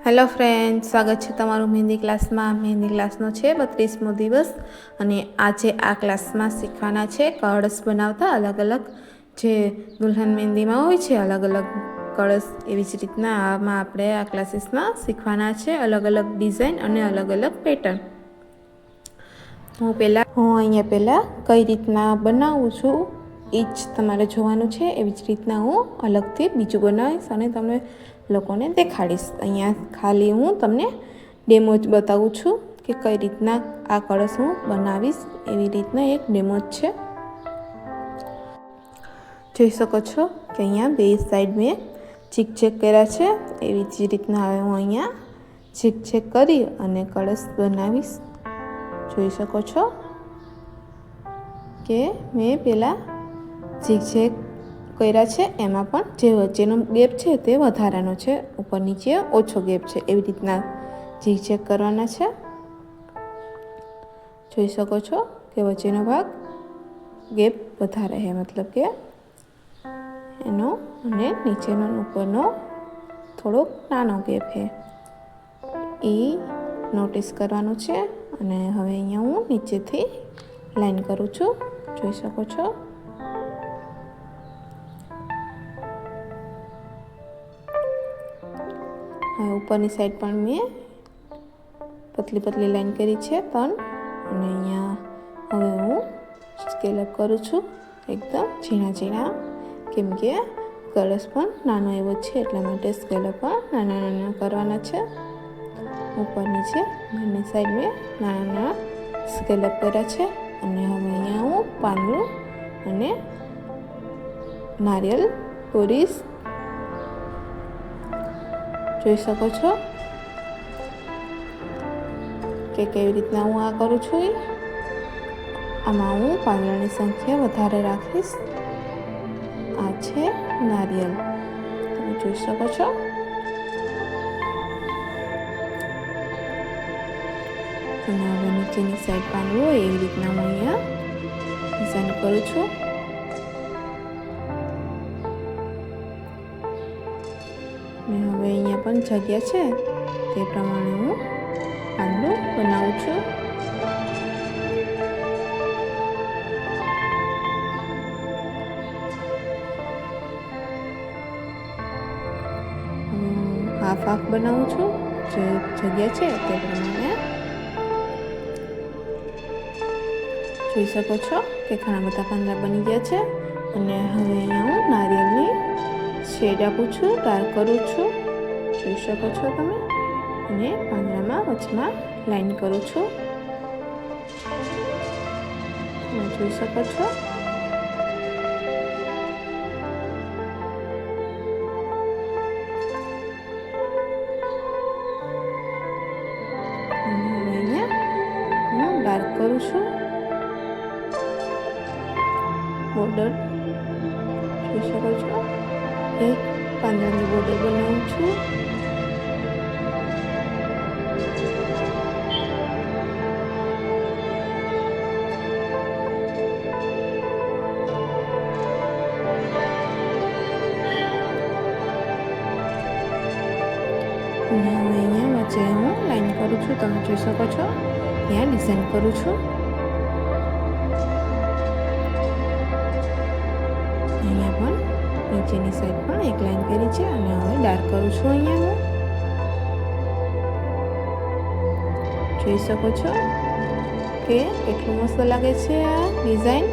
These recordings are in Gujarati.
હેલો ફ્રેન્ડ, સ્વાગત છે તમારું મહેંદી ક્લાસમાં. મહેંદી ક્લાસનો છે 32મો દિવસ અને આજે આ ક્લાસમાં શીખવાના છે કળશ બનાવતા. અલગ અલગ જે દુલ્હન મહેંદીમાં હોય છે અલગ અલગ કળશ, એવી જ રીતના આમાં આપણે આ ક્લાસીસમાં શીખવાના છે અલગ અલગ ડિઝાઇન અને અલગ અલગ પેટર્ન. હું અહીંયા પહેલાં કઈ રીતના બનાવું છું એ જ તમારે જોવાનું છે. એવી જ રીતના હું અલગથી બીજું બનાવીશ અને તમને લોકોને દેખાડીશ. અહીંયા ખાલી હું તમને ડેમો જ બતાવું છું કે કઈ રીતના આ કળશ હું બનાવીશ. એવી રીતના એક ડેમો જ છે. જોઈ શકો છો કે અહીંયા બે સાઈડ મેં ચીક કર્યા છે. એવી જ રીતના હવે હું અહીંયા ચીક કરી અને કળશ બનાવીશ. જોઈ શકો છો કે મેં પહેલાં ચીક કર્યા છે. એમાં પણ જે વચ્ચેનો ગેપ છે તે વધારાનો છે, ઉપર નીચે ઓછો ગેપ છે. એવી રીતના ચીક કરવાના છે. જોઈ શકો છો કે વચ્ચેનો ભાગ ગેપ વધારે છે, મતલબ કે એનો અને નીચેનો ઉપરનો થોડોક નાનો ગેપ છે, એ નોટિસ કરવાનું છે. અને હવે અહીંયા હું નીચેથી લાઈન કરું છું. જોઈ શકો છો. હવે ઉપરની સાઈડ પણ મેં પતલી લાઈન કરી છે 3, અને અહીંયા હવે હું સ્કેલઅપ કરું છું એકદમ ઝીણા, કેમ કે કળશ પણ નાનો એવો છે એટલા માટે સ્કેલઅપ પણ નાના કરવાના છે. ઉપર નીચે બંને સાઈડ મેં નાના સ્કેલઅપ કર્યા છે. અને હવે અહીંયા હું પાંદડું અને નારિયેલ દોરીશ. જોઈ શકો છો કે કેવી રીતના હું આ કરું છું. આમાં હું પાંદડાની સંખ્યા વધારે રાખીશ. આ છે નારિયેલ, તમે જોઈ શકો છો. અને હવે નીચેની સાઈડ પાંદડું હોય એવી રીતના હું અહીંયા ડિઝાઇન કરું છું. અને હવે અહીંયા પણ જગ્યા છે તે પ્રમાણે હું પાંદડું બનાવું છું. હાફ બનાવું છું. જે જગ્યા છે તે પ્રમાણે જોઈ શકો છો કે ઘણા બધા પાંદડા બની ગયા છે. અને હવે અહીંયા હું નારિયેળની શેડ આપું છું, ડાર્ક કરું છું. જોઈ શકો છો તમે. અને પાંદડામાં વચમાં લાઈન કરું છું. તમે જોઈ શકો છો. અને હવે અહીંયા હું ડાર્ક કરું છું. બોર્ડર જોઈ શકો છો. એક પાંદડાની બોર્ડર બનાવું છું. અને હવે અહીંયા વચ્ચે હું લાઈન કરું છું. તમે જોઈ શકો છો. ત્યાં ડિઝાઇન કરું છું. અહીંયા પણ નીચેની સાઈડ પણ એક લાઈન કરી છે. અને હવે ડાર્ક કરું છું. અહીંયા હું જોઈ શકો છો કે કેટલું મસ્ત લાગે છે આ ડિઝાઇન.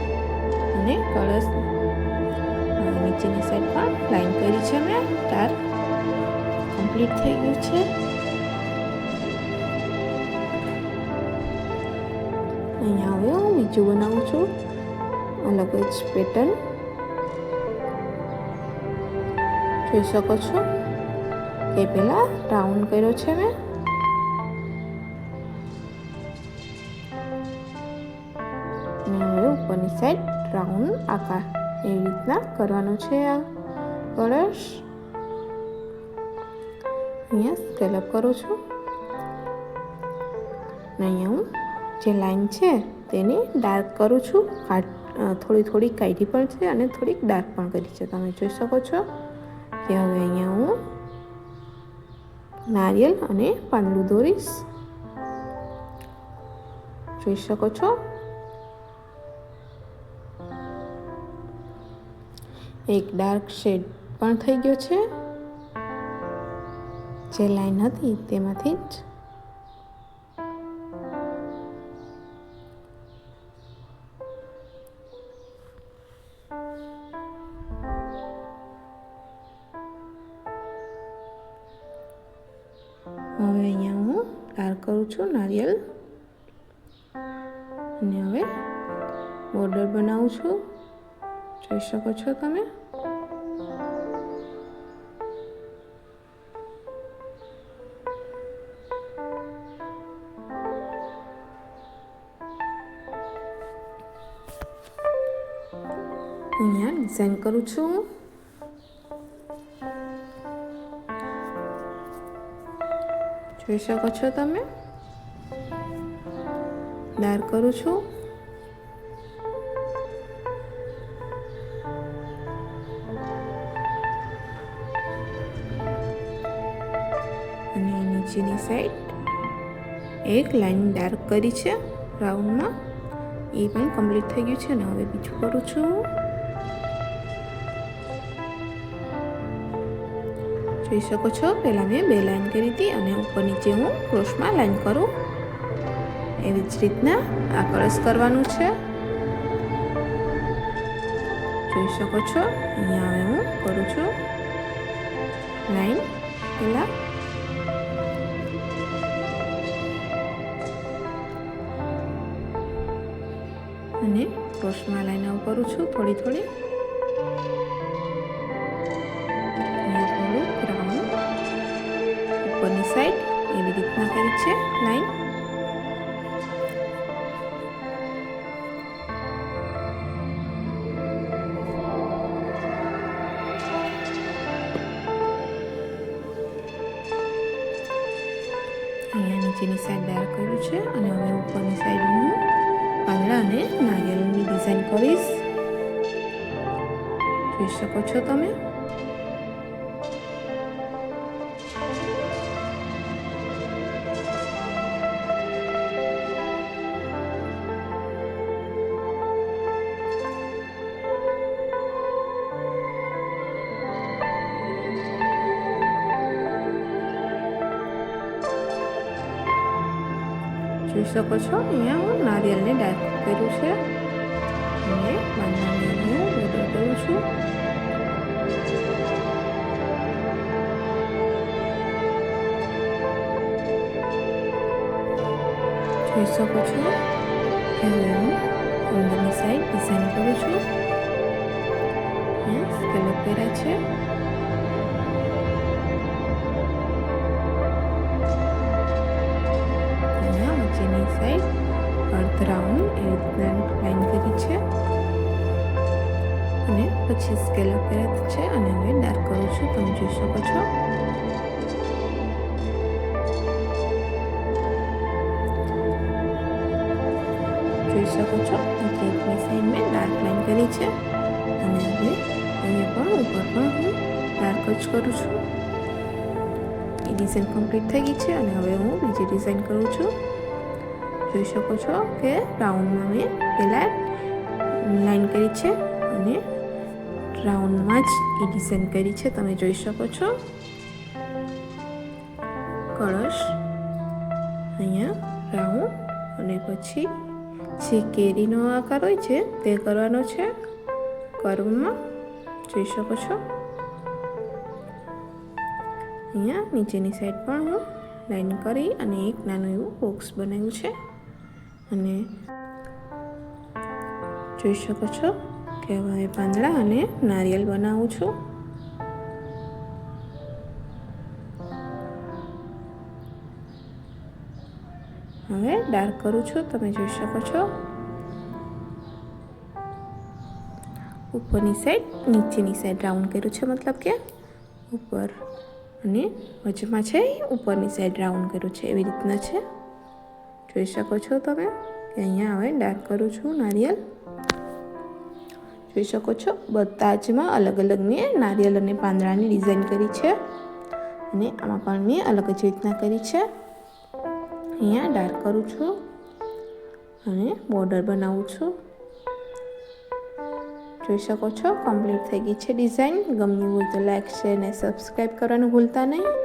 અને કળશ નીચેની સાઈડ પણ લાઈન કરી છે મેં. ડાર્ક કમ્પ્લીટ થઈ ગયું છે. અહીંયા હવે હું બીજું બનાવું છું અલગ જ પેટર્ન. જોઈ શકો છો કે પહેલાં રાઉન્ડ કર્યો છે મેં. અને હવે ઉપરની સાઈડ રાઉન્ડ આકાર એવી રીતના કરવાનું છે. આ કળશ અહીંયા સ્કેલઅપ કરું છું. અને અહીંયા હું જે લાઈન છે તેની ડાર્ક કરું છું. થોડી કાઢી પણ છે અને થોડીક ડાર્ક પણ કરી છે. તમે જોઈ શકો છો કે હવે અહીંયા હું નારિયેલ અને પાંદડું દોરીશ. જોઈ શકો છો એક ડાર્ક શેડ પણ થઈ ગયો છે. જે લાઈન હતી તેમાંથી જ હવે અહીંયા હું ડાર્ક કરું છું નારિયેલ અને હવે બોર્ડર બનાવું છું. જોઈ શકો છો તમે. અહીંયા ડિઝાઇન કરું છું. જોઈ શકો છો તમે. ડાર્ક કરું છું. અને નીચેની સાઈડ એક લાઈન ડાર્ક કરી છે રાઉન્ડમાં, એ પણ કમ્પ્લીટ થઈ ગયું છે. અને હવે બીજું કરું છું. જોઈ શકો છો પહેલાં મેં 2 લાઈન કરી હતી અને ઉપર નીચે હું ક્રોસમાં લાઈન કરું. એવી જ રીતના આ કળશ કરવાનું છે. જોઈ શકો છો અહીંયા હવે હું કરું છું લાઈન પહેલાં. અને ક્રોસમાં લાઈન આવું કરું છું થોડી થોડી. ઉપરની સાઈડ એવી રીતના કરી છે લાઈન. અહીંયા નીચેની સાઈડ ડાર્ક કર્યું છે અને હવે ઉપરની સાઈડ હું પાંદડા અને નારિયેળની ડિઝાઇન કરીશ. જોઈ શકો છો તમે. જોઈ શકો છો અહીંયા હું નારિયેળને ડાર્ક કર્યું છે અને પાંદડાને હું બોર્ડર કરું છું. જોઈ શકો છો કે હવે હું અંદરની સાઈડ ડિઝાઇન કરું છું. અહીંયા સ્કેલપ કર્યા છે. નીચેની સાઈડ અર્ધ રાઉન્ડ એ રીતના લાઈન કરી છે અને પછી સ્કેલઅપ કર્યા છે અને હવે ડાર્ક કરું છું. તમે જોઈ શકો છો. જોઈ શકો છો નીચેની સાઈડ મેં ડાર્ક લાઈન કરી છે અને હવે અહીંયા પણ ઉપર પણ હું ડાર્ક જ કરું છું. એ ડિઝાઇન કમ્પ્લીટ થઈ ગઈ છે અને હવે હું બીજી ડિઝાઇન કરું છું. જોઈ શકો છો કે રાઉન્ડમાં મેં પહેલાં લાઈન કરી છે અને રાઉન્ડમાં જ એ ડિઝાઇન કરી છે. તમે જોઈ શકો છો. કળશ અહીંયા રાઉન્ડ અને પછી જે કેરીનો આકાર હોય છે તે કરવાનો છે કર્વમાં. જોઈ શકો છો અહીંયા નીચેની સાઈડ પણ હું લાઈન કરી અને એક નાનું એવું બોક્સ બનાવ્યું છે. અને જોઈ શકો છો કે હવે પાંદડા અને નારિયેળ બનાવું છું. હવે ડાર્ક કરું છું. તમે જોઈ શકો છો. ઉપરની સાઈડ નીચેની સાઈડ રાઉન્ડ કર્યું છે, મતલબ કે ઉપર અને વચમાં છે ઉપરની સાઈડ રાઉન્ડ કર્યું છે. એવી રીતના છે. જોઈ શકો છો તમે કે અહીંયા હવે ડાર્ક કરું છું નારિયેળ. જોઈ શકો છો બધા જમાં અલગ અલગ મેં નારિયેળ અને પાંદડાની ડિઝાઇન કરી છે અને આમાં પણ મેં અલગ જ રીતના કરી છે. અહીંયા ડાર્ક કરું છું અને બોર્ડર બનાવું છું. જોઈ શકો છો કમ્પ્લીટ થઈ ગઈ છે ડિઝાઇન. ગમ્યું હોય તો લાઈક, શેર અને સબસ્ક્રાઈબ કરવાનું ભૂલતા નહીં.